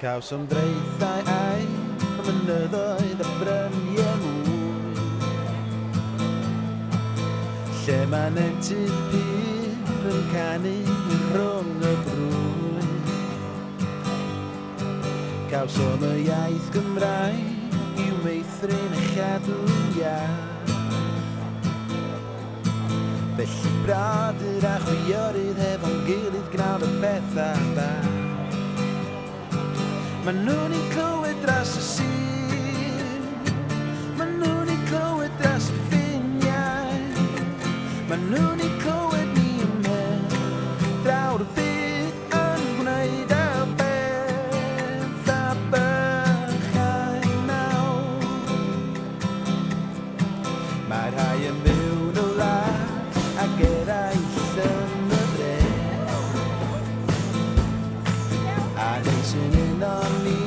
Cawsom draethau ai am mynyddoedd a bryniau mwy, lle mae'n entydd pyr yn canu rhwng y brwy. Cawsom y iaith Gymraeg i'w meithrin a chadw iach, felly bradyr a chwiorydd hefo'n gilydd gwnawn y pethau bach. Maen nhw'n i clywed dros y sir, maen nhw'n i clywed dros y ffiniau, maen nhw'n i clywed ni ymhen, draw'r byd yn gwneud y bethau bychain nawr. Mae rhai yn byw yn y wlad ac eraill yn y dre, a neis yn un o'n ni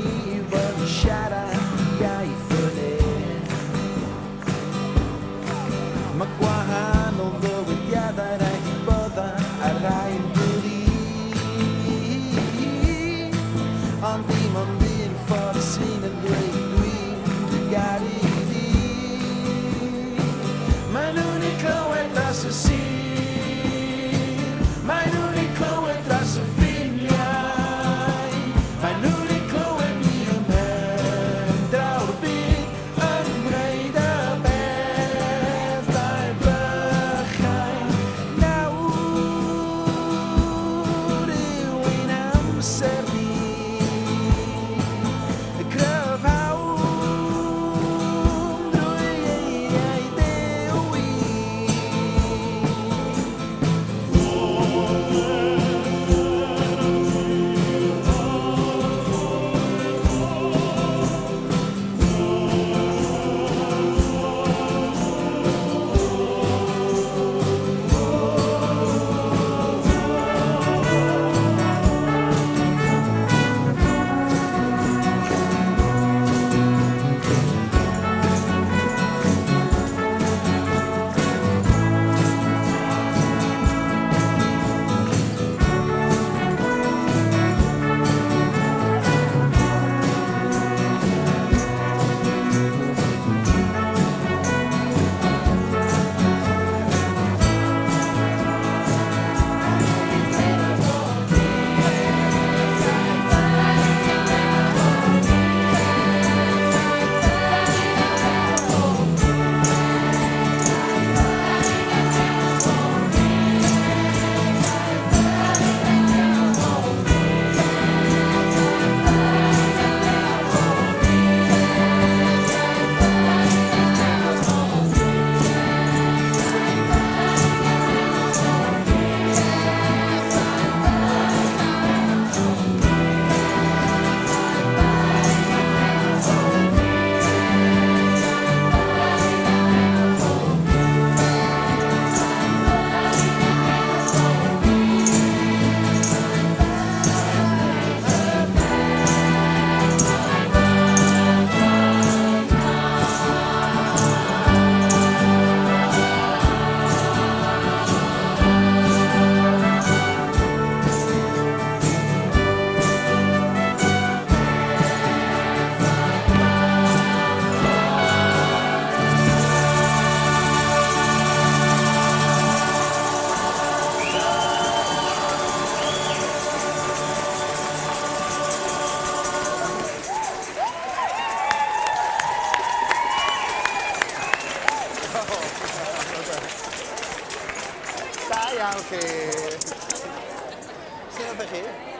fod yn siarad iaith yn e. Mae gwahanol ddywydiadau rhaid i bod a rhaid byddi, ond dim ond un ffordd sy'n yn dweud dwi'n dy garu di. Mae nhw'n i clywed dros y sir, mae nhw'n i clywed dros y ffiniau, mae nhw'n i clywed ni ymhen, draw'r byd yn gwneud y bethau bychain nawr. Yw ein amser ni y cryfhawn drwy ei dewi. Da iawn chi. Sut oeddech chi?